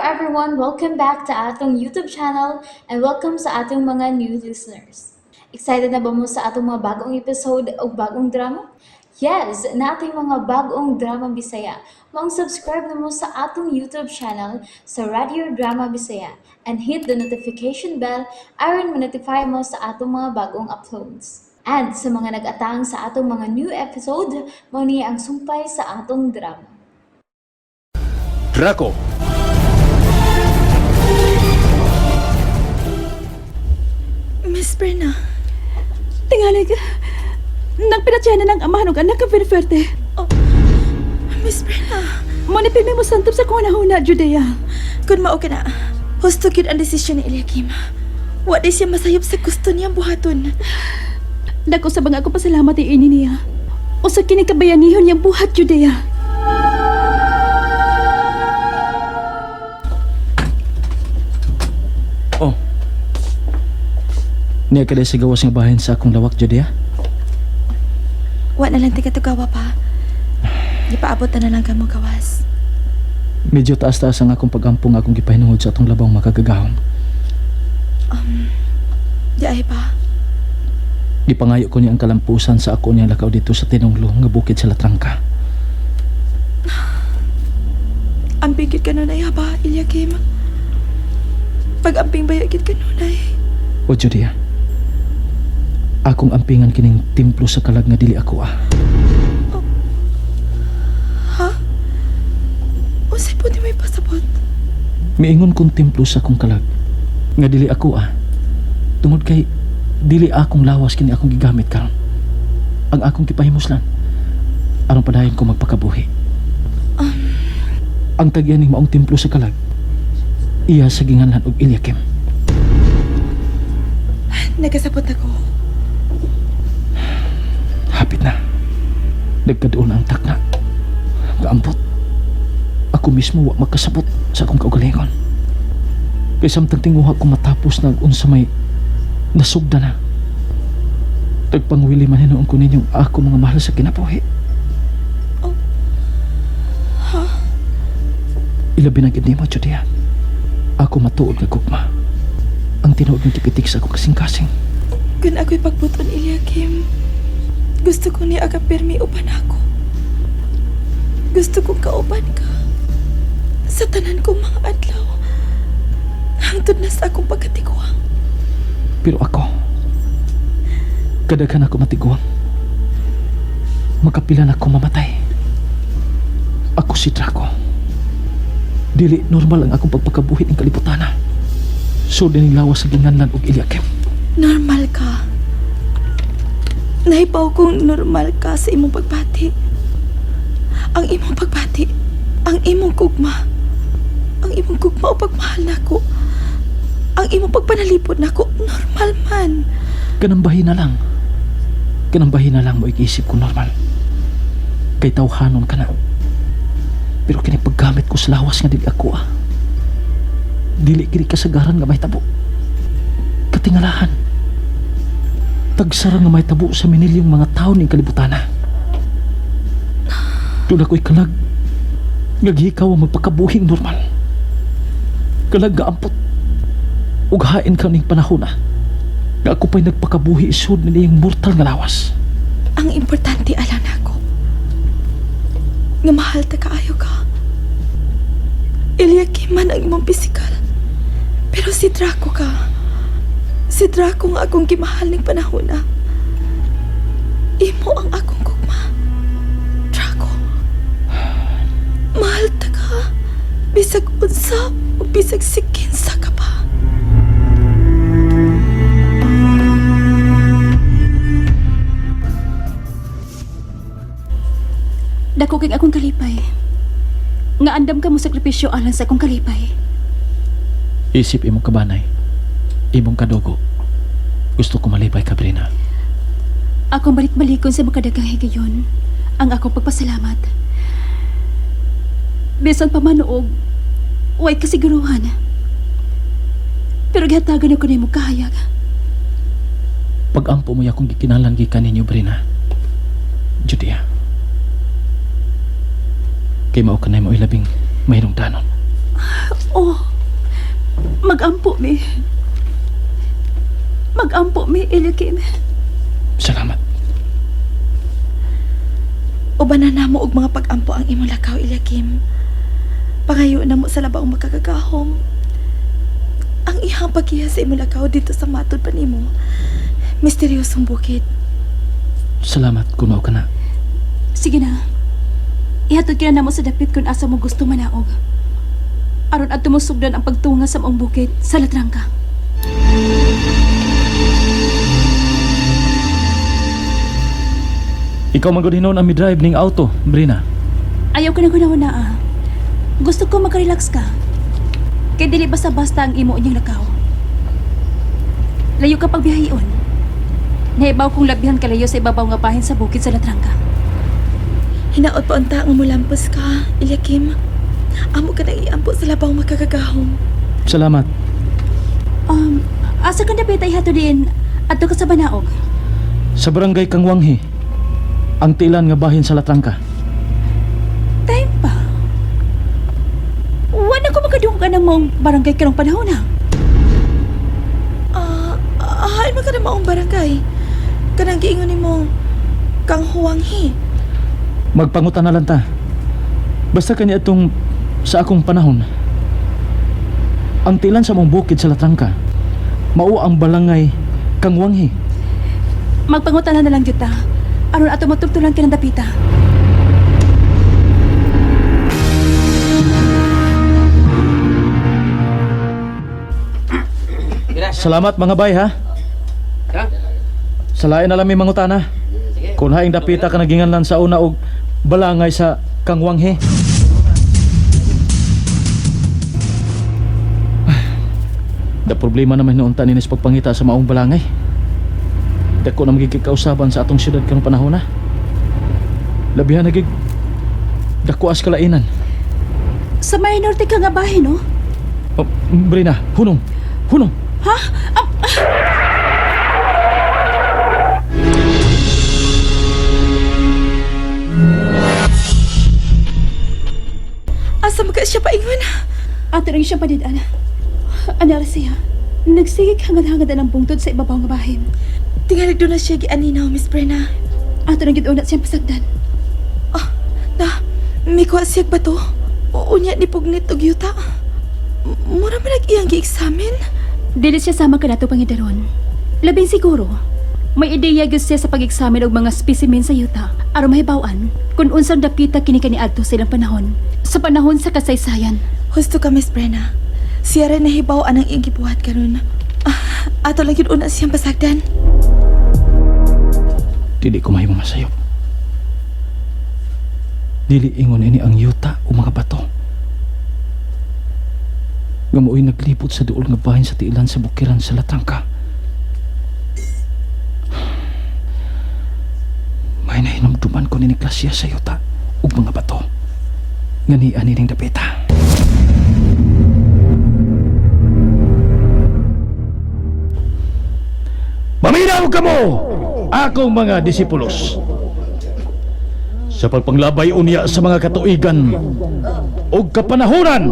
everyone! Welcome back to atong YouTube channel and welcome sa atong mga new listeners. Excited na ba mo sa atong mga bagong episode o bagong drama? Yes, na ating mga bagong drama Bisaya. Mag-subscribe na mo sa atong YouTube channel sa Radio Drama Bisaya and hit the notification bell aron ma-notify mo sa atong mga bagong uploads. And sa mga nag-atang sa atong mga new episode, mo niya ang sumpay sa atong drama. Draco! Miss Berna, tingalig, nagpinatsyanan ng amahan ng anak ka Perferte. Oh, Miss Berna. Manipin mo santap sa kung nahuna, Judea. Kung mao ka na, husto gyud ang desisyon ni Eliakim. Wa di siya masayop sa gusto niyang buhaton. Dako sa bang ako pasalamat ini niya. O sa kinikabayanihon niyang buhat, Judea. Oh. Niya ka sa gawas nga bahin sa akong lawak, Judea? Wa na lang tiga tugawa pa. Gipaabot na lang kamo gawas. Medyo taas-taas ang akong pag-ampong akong gipahinungod sa atong labang makagagahon. Di ay pa. Gipangayo ko niya ang kalampusan sa ako niya lakaw dito sa tinunglo nga bukid sa Latrangka. Ang bigit ka nun ay haba, Eliakim. Pag-amping bayagit ka nun ay. O Judea, akong ampingan kining templo sa kalag nga dili ako Ha? O say po di may pasabot? Miingon kong templo sa akong kalag nga dili ako tungod kay dili akong lawas kini akong gigamit karon. Ang akong gipahimuslan aron padayon ko magpakabuhi. Ang tagyaning maong templo sa kalag iya sa ginganlan og Eliakim. Nagasabot ako. Hapit na. Nagkadoon ang takna. Gaampot. Ako mismo wa magkasabot sa akong kaugalingon. Kay samtang tinguha ko matapos na unsa may nasugda na. Tagpangwili man hinuon ko ninyong ako mga mahal sa kinabuhi. Oh. Ha? Ilabi na gid nimo, Judea. Ako matuod nga gugma. Ang tinuod ng kipitik sa akong kasing-kasing. Kung ako'y pagbuton, Eliakim, gusto ko ni aga permi uban ako. Gusto kong kauban ka sa tanan kong mga adlaw hangtod na sa akong pagkatiguang. Pero ako, kadaghan ako matiguang. Makapilan ako mamatay. Ako si Draco. Dili normal ang akong pagpakabuhi ng kaliputana. So din lawas sa ginganlan og Eliakim. Normal ka. Naibaw kong normal ka sa imong pagbati. Ang imong pagbati, ang imong gugma. Ang imong gugma o pagmahal nako. Ang imong pagpanalipod nako, normal man. Kanambahin na lang. Kanambahin na lang mo ikiisip ko normal. Kay tawhanon ka na. Pero kini paggamit ko sa lawas nga dili ako Dili kini kasagaran nga may tabo. Katingalahan. Tagsara nga may tabo sa minilyong mga tao ning kalibutana. Doon ako'y kalag. Ngagihikaw ang magpakabuhing normal. Kalag gaampot. Ughain ka ning panahon nga ako pa'y nagpakabuhi isod na niyang mortal nga lawas. Ang importante alam nako. Nga mahal ta kaayo ka. Eliakim man ang imong pisikal. Pero si Draco ka. Si Draco nga akong gimahal ning panahon na. Imo ang akong gugma. Draco. Mahal ta ka. Bisag unsa o bisag sikinsa ka pa. Dako kay akong kalipay. Nga andam ka mo sakripisyo alang sa akong kalipay. Isip imong kabanay. Imong kadugo. Gusto ko malipay ka, Brina. Akong balik-balikon sa makadagang higayon ang akong pagpasalamat. Bisan pa manuog, way kasiguruhan. Pero gihatagan ako na imong kahayag. Pag-ampo mo akong gikinalan gikan ninyo, Brina. Judea. Kay mao kanay mo ilabing mayroong tanon. Oh, magampo mi. Magampo mi, Eliakim. Salamat. Ubanan na mo og mga pag-ampo ang imong lakaw, Eliakim. Pangayo na mo sa labaong makakagahom. Ang ihang pagkiya sa imong lakaw dito sa matod pa nimo. Misteryosong bukid. Salamat kuno ka na. Sige na. Ihatod ka na mo sa dapit kung asa mo gusto manaog. Aron at tumusugdan ang pagtunga sa maong bukid sa Latrangka. Ikaw magudhinon ang midrive ning auto, Brina. Ayaw ka na na ah. Gusto ko makarelax ka. Kaya dili basta-basta ang imo inyong lakaw. Layo ka pagbiyahion. Naibaw kong labihan kalayo sa ibabaw nga bahin sa bukid sa Latrangka. Hinaot pa unta nga mulampos ka, Eliakim. Amo ka na iampo sa labaw makakagahom. Salamat. Asa ka na betay hato din adto ka sa Banaog? Sa barangay Kangwanghi, ang tilan nga bahin sa Latrangka. Time pa. Wala ko makadung ka ng maong barangay karong panahon ha. Hay mo ka na maong barangay. Kanang giingon ni mo Kang Huanghi. Magpangutan na lang ta. Basta kanya itong sa akong panahon. Ang tilan sa mong bukid sa Latrangka, mao ang balangay Kangwanghi. Magpangutanan na lang juta. Aron ato matugtulan ka ng dapita. Salamat mga bay ha. Salain na lang may mangutana. Kung haing dapita ka naginganlan sa una og balangay sa Kangwanghi. Da problema naman noon ninis pagpangita sa maong balangay. Dako na magigikausaban sa atong syudad karong panahon na. Labihan nagig dako as kalainan. Sa may norte ka nga bahin, no? Oh, Brina, hunong. Hunong. Ha? Asa maka siya paingon? Ato rin siya padidaan. Anara siya. Nagsigig hangad-hangad ang bungtod sa ibabaw nga bahin. Tingalig doon na siya gianinaw, Miss Brenna. Ato rin gitunat siyang pasagdan. May kuha siya ba to? Unya ni Pugnit og yuta. Mura man iyang gi-examine? Dili siya sama ka nato pangidaron. Labing siguro, may ideya gyud siya sa pag-examine og mga specimen sa yuta aron mahibaw-an kung unsang dapita kini kaniadto sa ilang panahon. Sa panahon sa kasaysayan. Husto ka, Miss Brenna. Siya rin nahibaw-an ang iyang gibuhat karon. Ato lang yun una siyang pasagdan. Dili ko mahimo masayop. Dili ingon ini ang yuta o mga bato. Gamoy naglipot sa duol nga bahin sa tiilan sa bukiran sa Latrangka. May nahinumduman ko ni klasya sa yuta ug mga bato. Ngani ani ning dapita. Maminaw kamo, akong mga disipulos. Sa pagpanglabay unya sa mga katuigan o kapanahunan,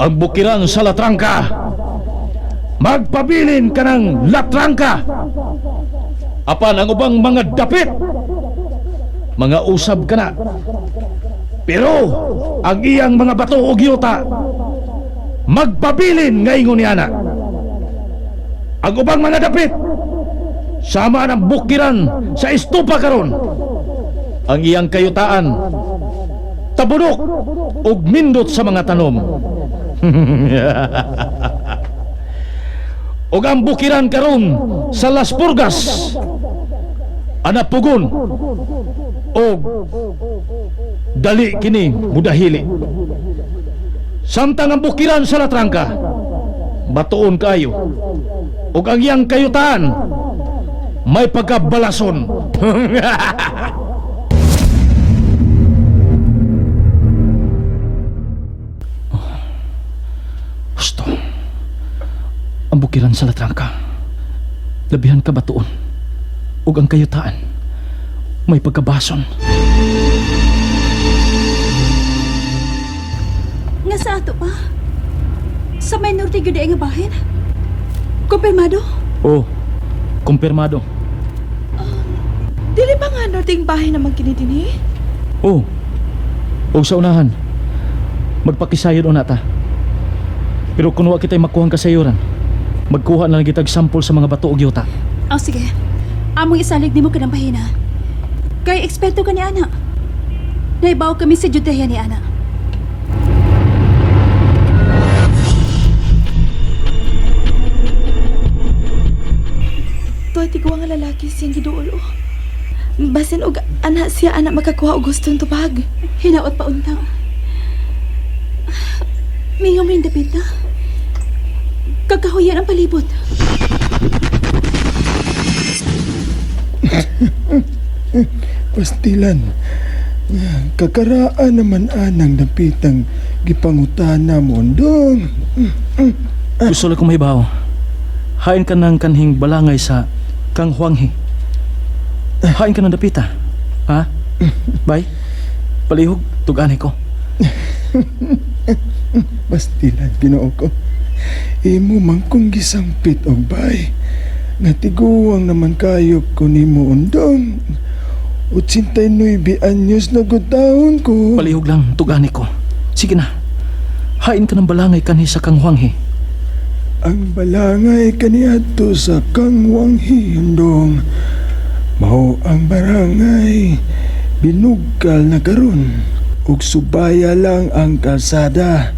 ang bukiran sa Latrangka, magpabilin ka ng Latrangka. Apan ang ubang mga dapit, mga usab ka na. Pero ang iyang mga bato o giyota, magpabilin ngayon niya na. Ang ubang mga dapit, sama ng bukiran sa estupa karon. Ang iyang kayutaan, tabunok ug mindot sa mga tanom. Ug ang bukiran karon sa Las Purgas, anapugon ug dali kini mudahili. Samtang ang bukiran sa Latrangka, batuon kayo. Ug ang iyang kayutaan, may pagkabalason. Gusto. Ang bukiran sa Latrangka, labihan ka batuon. Ug ang kayutaan, may pagkabason. Nga sa Sa ato pa? Sa may norte gyud ay nga bahin? Kumpirmado? Oh, kumpirmado. Dili ba nga norting bahin naman kinidini? Oh, o sa unahan, magpakisayod una ta. Pero kung wa kita'y makuhang kasayuran, magkuha na lang kitag sample sa mga bato ug yuta. Oh, sige. Among isalig nimo kanang bahina. Kay eksperto ka ni Ana. Naibaw kami sa judeya ni Ana. Tuwa tigwa nga lalaki siyang giduol, oh. Basin og anak siya anak makakuha og gustong tubag. Hinaot pa unta. Mingam rin dapit na. Kakahuyan ang palibot. Pastilan, kakaraan naman anang dapitang gipangutana mo dong. Gusto lang kong mahibaw. Hain ka ng kanhing balangay sa Kang Huanghe. Hain ka ng dapita. Ha? Bay? Palihog, tugani ko. Pastilan, Ginoo ko. Imo man kong gisampit og bay. Natiguang naman kayo ko nimo undong. 89 anyos na gudahon ko. Palihog lang, tugani ko. Sige na. Hain ka ng balangay kanhi sa Kang Huanghe. Ang balangay kaniadto sa Kangwang Hindong. Mao ang barangay binugkal na karon ug subaya lang ang kalsada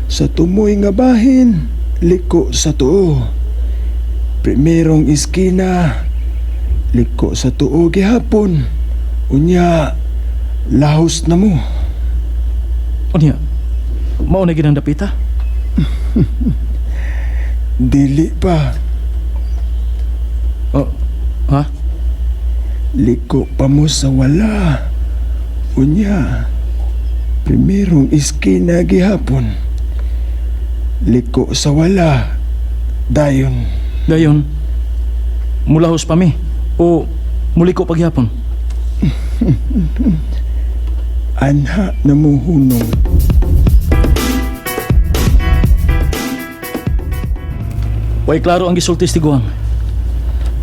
sa tumoy nga bahin liko sa tuo. Primerong iskina liko sa tuo gihapon. Unya lahos na mo. Unya, mao na ginang dapita? Dili pa. Oh, ha? Liko pa mo sa wala. Unya, primerong iskina gihapon. Liko sa wala. Dayon. Dayon, mulahos pa mi o muliko pagyapon? Anha na mo hunong. Way klaro ang gisultis ti Guang.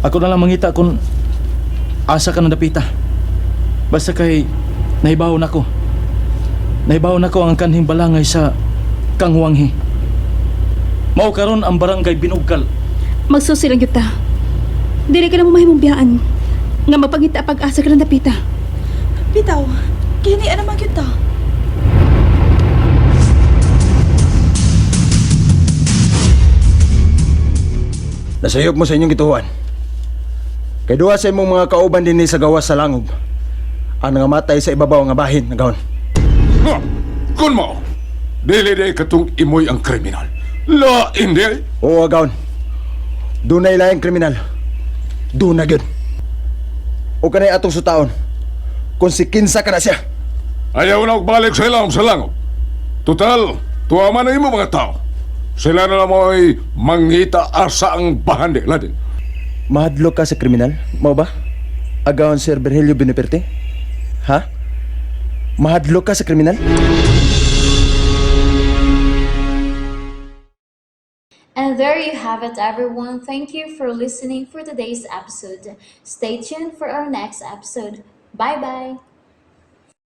Ako na lang mangita kung asa ka ng dapita. Basta kay nahibaw na ko. Nahibaw na ko ang kanhing balangay sa Kang Huanghe. Mao karon ang barangay binugkal. Magsusilang yuta. Dili ka na mo mahimong biyaan. Nga mapangita pag-asa ka ng dapita. Bitaw, kini ana man yuta. Nasayop mo sa inyong gituhuan. Kay duha sa imong mga kauban dinhi sa gawas sa langob. Ang nangamatay sa ibabaw nga bahin nga gahon. Ha! Kun mo! Dili day katong imoy ang kriminal. La, hindi! Oo, gahon. Dunay laing kriminal. Duna gyud. O kanay atong sutaon. Kung si kinsa ka na siya. Ayaw na balik sa ilang sa langob. Total, tuwaman na imo mga tao. Sila na lang mo'y mangita asa ang bahandi, ladin. Mahadlok ka sa kriminal? Mao ba? Agawon Sir Virgilio Beneperte? Ha? Mahadlok ka sa kriminal? And there you have it, everyone. Thank you for listening for today's episode. Stay tuned for our next episode. Bye bye.